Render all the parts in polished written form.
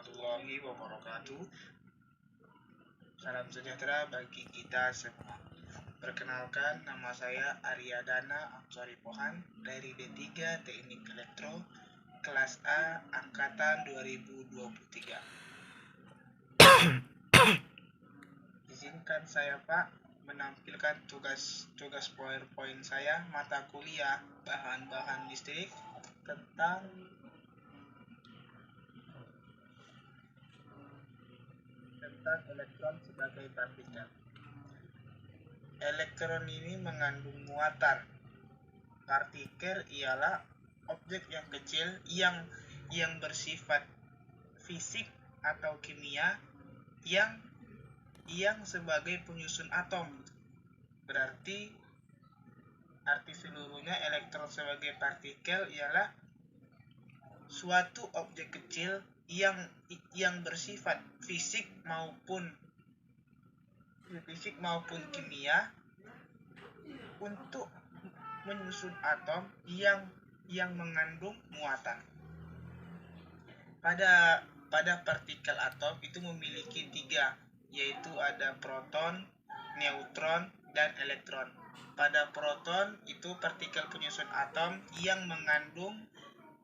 warahmatullahi wabarakatuh. Salam sejahtera bagi kita semua. Perkenalkan, nama saya Aryadana Amsari Pohan dari D3 Teknik Elektro kelas A angkatan 2023. Izinkan saya Pak menampilkan tugas PowerPoint saya mata kuliah bahan-bahan listrik tentang elektron sebagai partikel. Elektron ini mengandung muatan. Partikel ialah objek yang kecil yang bersifat fisik atau kimia yang sebagai penyusun atom. Berarti arti seluruhnya elektron sebagai partikel ialah suatu objek kecil yang bersifat fisik maupun kimia untuk menyusun atom yang mengandung muatan. Pada partikel atom itu memiliki 3, yaitu ada proton, neutron, dan elektron. Pada proton itu partikel penyusun atom yang mengandung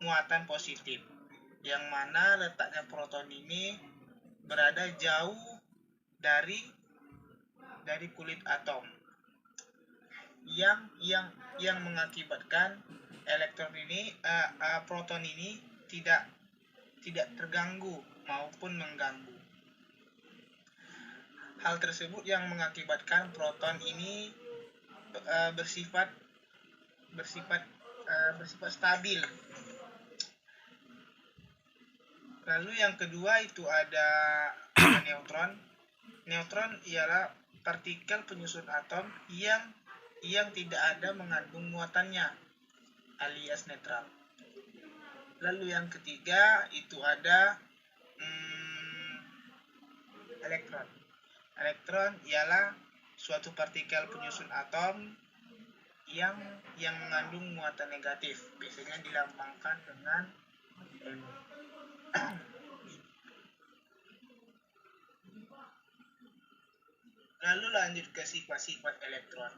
muatan positif, yang mana letaknya proton ini berada jauh dari kulit atom, yang mengakibatkan proton ini tidak terganggu maupun mengganggu. Hal tersebut yang mengakibatkan proton ini bersifat stabil. Lalu yang kedua itu ada neutron. Neutron ialah partikel penyusun atom yang tidak ada mengandung muatannya, alias netral. Lalu yang ketiga itu ada elektron. Elektron ialah suatu partikel penyusun atom yang mengandung muatan negatif, biasanya dilambangkan dengan M. Lalu lanjut ke sifat-sifat elektron.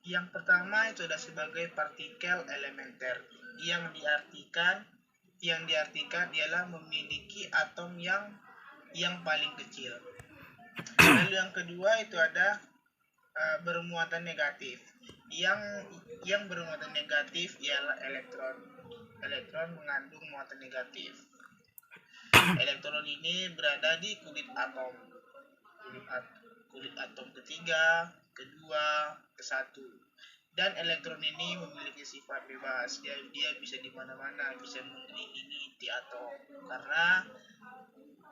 Yang pertama itu ada sebagai partikel elementer, yang diartikan ialah memiliki atom yang paling kecil. Lalu yang kedua itu ada bermuatan negatif. Yang bermuatan negatif ialah elektron. Elektron mengandung muatan negatif. Elektron ini berada di kulit atom. Kulit atom ketiga, kedua, ke-1. Dan elektron ini memiliki sifat bebas. Dia bisa di mana-mana, bisa mengelilingi inti atom. Karena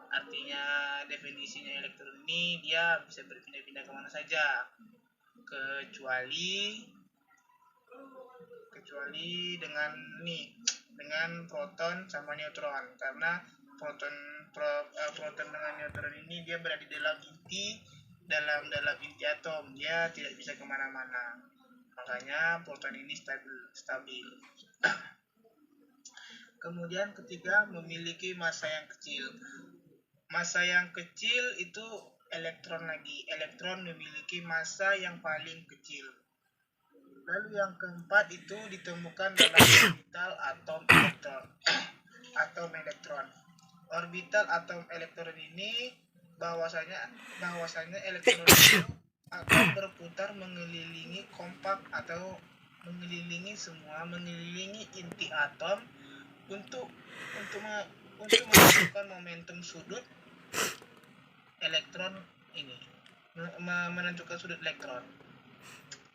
artinya definisinya elektron ini dia bisa berpindah-pindah kemana saja, kecuali dengan proton sama neutron. Karena proton dengan neutron ini dia berada di dalam inti atom, dia tidak bisa kemana-mana. Makanya proton ini stabil. Kemudian ketiga, memiliki massa yang kecil. Massa yang kecil itu elektron lagi. Elektron memiliki massa yang paling kecil. Lalu yang keempat itu ditemukan dalam orbital atom elektron. Orbital atom elektron ini bahwasanya elektron itu akan berputar mengelilingi kompak atau mengelilingi inti atom untuk menentukan momentum sudut elektron ini, menentukan sudut elektron.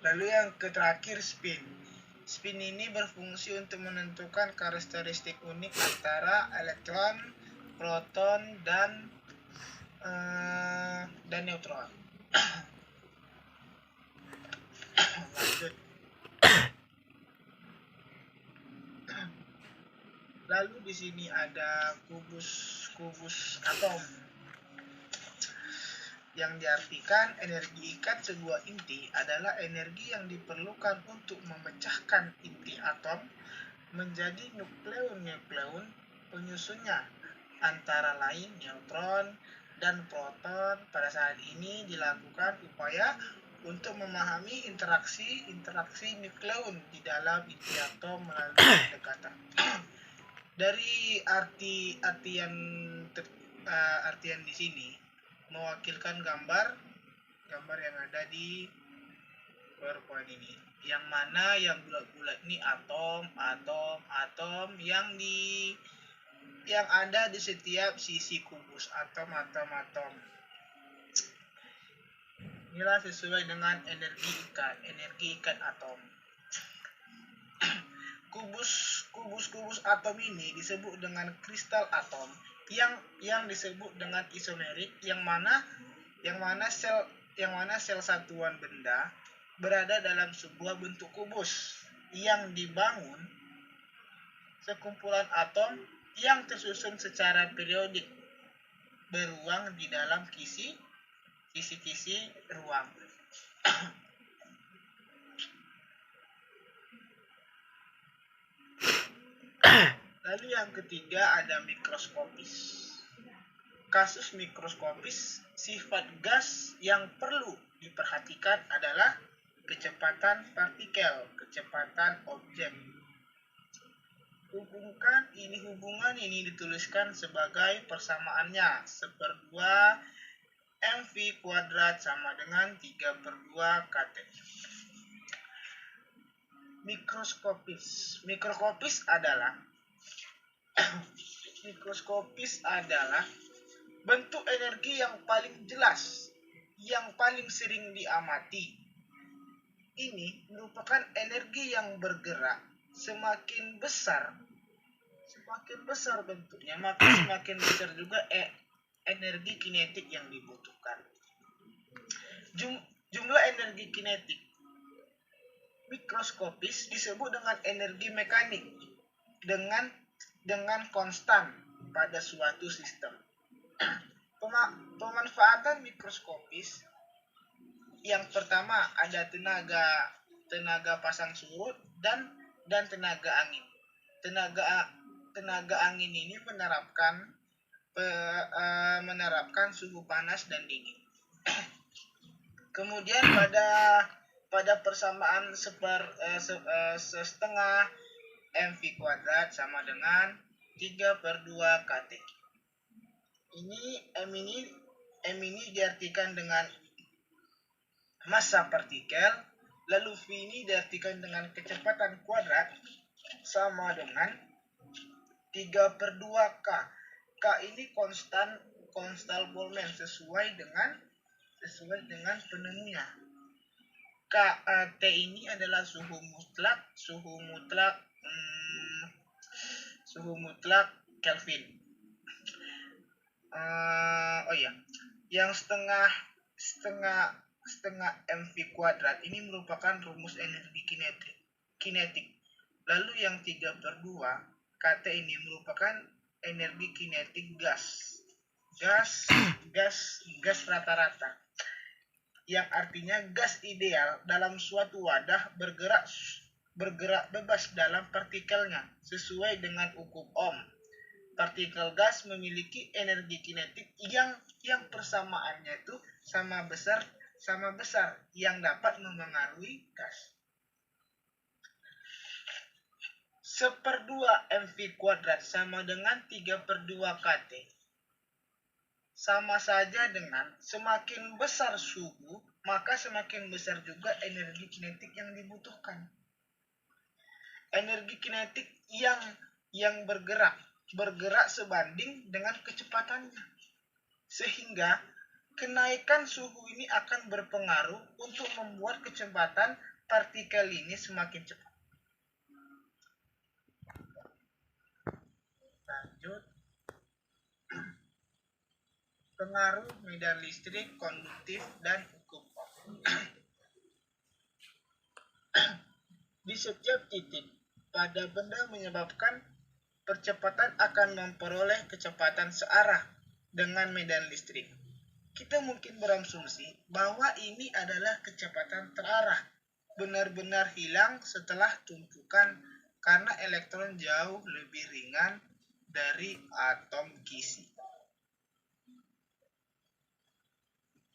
Lalu yang terakhir spin. Spin ini berfungsi untuk menentukan karakteristik unik antara elektron, proton, dan neutron. Lanjut. Lalu di sini ada kubus atom, yang diartikan energi ikat sebuah inti adalah energi yang diperlukan untuk memecahkan inti atom menjadi nukleon penyusunnya. antara lain neutron dan proton. Pada saat ini dilakukan upaya untuk memahami interaksi nukleon di dalam inti atom melalui pendekatan. Dari artian di sini mewakilkan gambar yang ada di PowerPoint ini. Yang mana yang bulat-bulat ini atom yang ada di setiap sisi kubus atom. Inilah sesuai dengan energi ikat atom. Kubus atom ini disebut dengan kristal atom yang disebut dengan isomerik, yang mana sel satuan benda berada dalam sebuah bentuk kubus yang dibangun sekumpulan atom yang tersusun secara periodik beruang di dalam kisi-kisi ruang. Lalu yang ketiga ada mikroskopis. Kasus mikroskopis, sifat gas yang perlu diperhatikan adalah kecepatan partikel, kecepatan objek. Hubungan ini dituliskan sebagai persamaannya 1/2 mv kuadrat sama dengan 3/2 kT. Mikroskopis adalah bentuk energi yang paling jelas, yang paling sering diamati. Ini merupakan energi yang bergerak. Semakin besar bentuknya, maka semakin besar juga energi kinetik yang dibutuhkan. Jumlah energi kinetik mikroskopis disebut dengan energi mekanik dengan konstan pada suatu sistem. Pemanfaatan mikroskopis yang pertama ada tenaga pasang surut dan tenaga angin. Tenaga angin ini menerapkan suhu panas dan dingin. Kemudian pada persamaan setengah mv kuadrat sama dengan 3/2 kT. M ini diartikan dengan massa partikel, lalu V ini diartikan dengan kecepatan kuadrat sama dengan 3/2 K. K ini konstan Boltzmann sesuai dengan penemunya. T ini adalah suhu mutlak Kelvin. Yang setengah mv kuadrat ini merupakan rumus energi kinetik. Lalu yang 3/2 kT ini merupakan energi kinetik gas rata-rata, yang artinya gas ideal dalam suatu wadah bergerak bebas dalam partikelnya sesuai dengan hukum Ohm. Partikel gas memiliki energi kinetik yang persamaannya itu sama besar yang dapat memengaruhi gas. 1/2 mv kuadrat sama dengan 3/2 kT. Sama saja dengan semakin besar suhu, maka semakin besar juga energi kinetik yang dibutuhkan. Energi kinetik yang bergerak sebanding dengan kecepatannya. Sehingga kenaikan suhu ini akan berpengaruh untuk membuat kecepatan partikel ini semakin cepat. Lanjut. Pengaruh medan listrik, konduktif, dan hukum Ohm. Di setiap titik pada benda menyebabkan percepatan akan memperoleh kecepatan searah dengan medan listrik. Kita mungkin berasumsi bahwa ini adalah kecepatan terarah, benar-benar hilang setelah tumpukan karena elektron jauh lebih ringan dari atom gizi.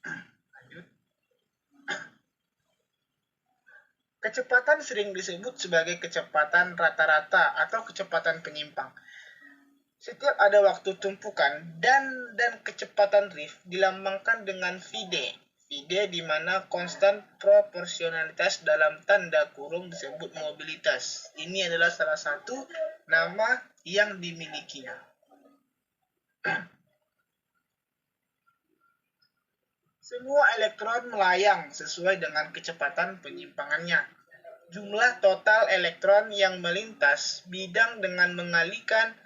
Lanjut. Kecepatan sering disebut sebagai kecepatan rata-rata atau kecepatan penyimpang. Setiap ada waktu tumpukan dan kecepatan Rift dilambangkan dengan VD. VD di mana konstan proporsionalitas dalam tanda kurung disebut mobilitas. Ini adalah salah satu nama yang dimilikinya. Semua elektron melayang sesuai dengan kecepatan penyimpangannya. Jumlah total elektron yang melintas bidang dengan mengalihkan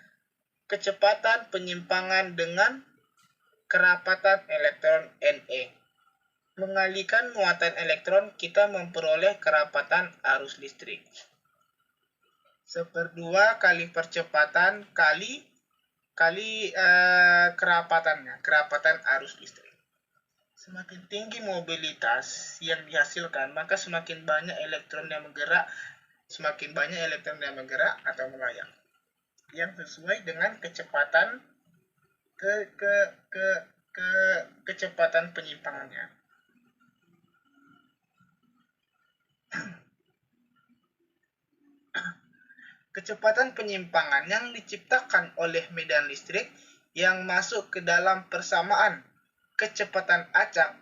kecepatan penyimpangan dengan kerapatan elektron Ne. Mengalihkan muatan elektron, kita memperoleh kerapatan arus listrik. 1/2 kali percepatan kali kerapatan arus listrik. Semakin tinggi mobilitas yang dihasilkan, maka semakin banyak elektron yang bergerak, atau melayang, yang sesuai dengan kecepatan kecepatan penyimpangannya. Kecepatan penyimpangan yang diciptakan oleh medan listrik yang masuk ke dalam persamaan kecepatan acak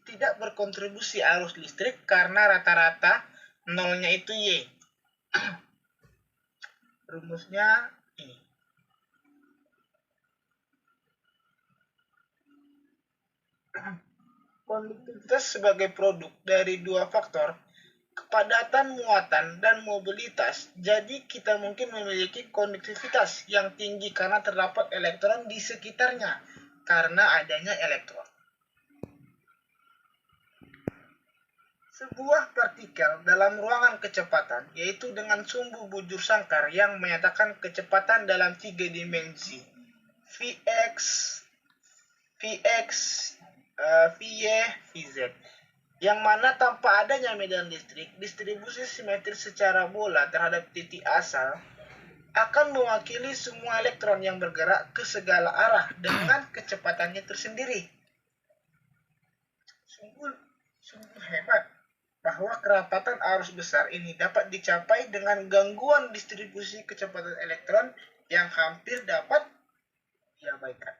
tidak berkontribusi arus listrik karena rata-rata nolnya itu Y. Rumusnya ini. Konduktivitas sebagai produk dari dua faktor, kepadatan muatan dan mobilitas. Jadi kita mungkin memiliki konduktivitas yang tinggi karena terdapat elektron di sekitarnya karena adanya elektron. Sebuah partikel dalam ruangan kecepatan, yaitu dengan sumbu bujur sangkar yang menyatakan kecepatan dalam 3 dimensi, Vx, Vy, Vz, yang mana tanpa adanya medan listrik, distribusi simetris secara bola terhadap titik asal akan mewakili semua elektron yang bergerak ke segala arah dengan kecepatannya tersendiri. Sungguh hebat bahwa kerapatan arus besar ini dapat dicapai dengan gangguan distribusi kecepatan elektron yang hampir dapat diabaikan.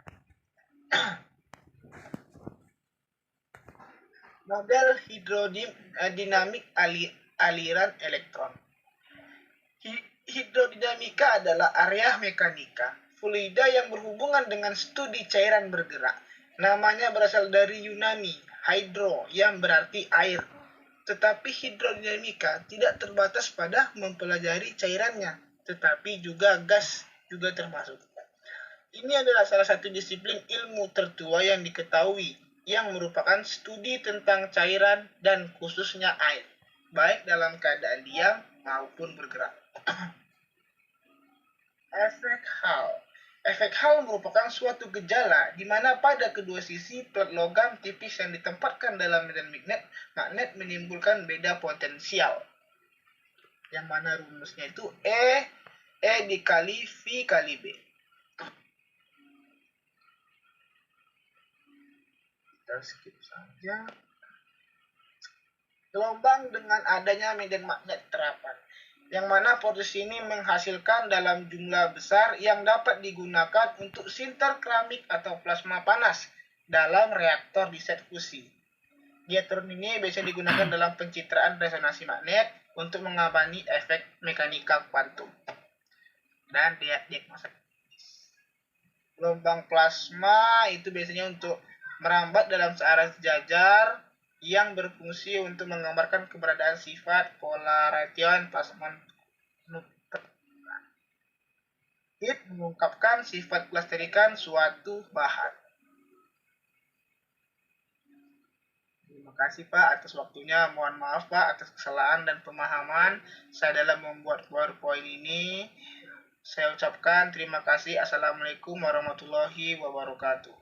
Model hidrodinamik aliran elektron. Hidrodinamika adalah area mekanika fluida yang berhubungan dengan studi cairan bergerak. Namanya berasal dari Yunani, hydro, yang berarti air. Tetapi hidrodinamika tidak terbatas pada mempelajari cairannya, tetapi juga gas juga termasuk. Ini adalah salah satu disiplin ilmu tertua yang diketahui, yang merupakan studi tentang cairan dan khususnya air, baik dalam keadaan diam maupun bergerak. Efek Hall. Efek Hall merupakan suatu gejala di mana pada kedua sisi plat logam tipis yang ditempatkan dalam medan magnet menimbulkan beda potensial. Yang mana rumusnya itu E dikali V kali B. Kita skip saja. Gelombang dengan adanya medan magnet terapan, yang mana posisi ini menghasilkan dalam jumlah besar yang dapat digunakan untuk sinter keramik atau plasma panas dalam reaktor di set fusi. Diatron ini biasa digunakan dalam pencitraan resonansi magnet untuk mengabani efek mekanika kuantum dan diagnosa. Gelombang plasma itu biasanya untuk merambat dalam searah sejajar yang berfungsi untuk menggambarkan keberadaan sifat polaration plasma nuklear. Heat mengungkapkan sifat kelasterikan suatu bahan. Terima kasih Pak atas waktunya. Mohon maaf Pak atas kesalahan dan pemahaman saya dalam membuat PowerPoint ini. Saya ucapkan terima kasih. Assalamualaikum warahmatullahi wabarakatuh.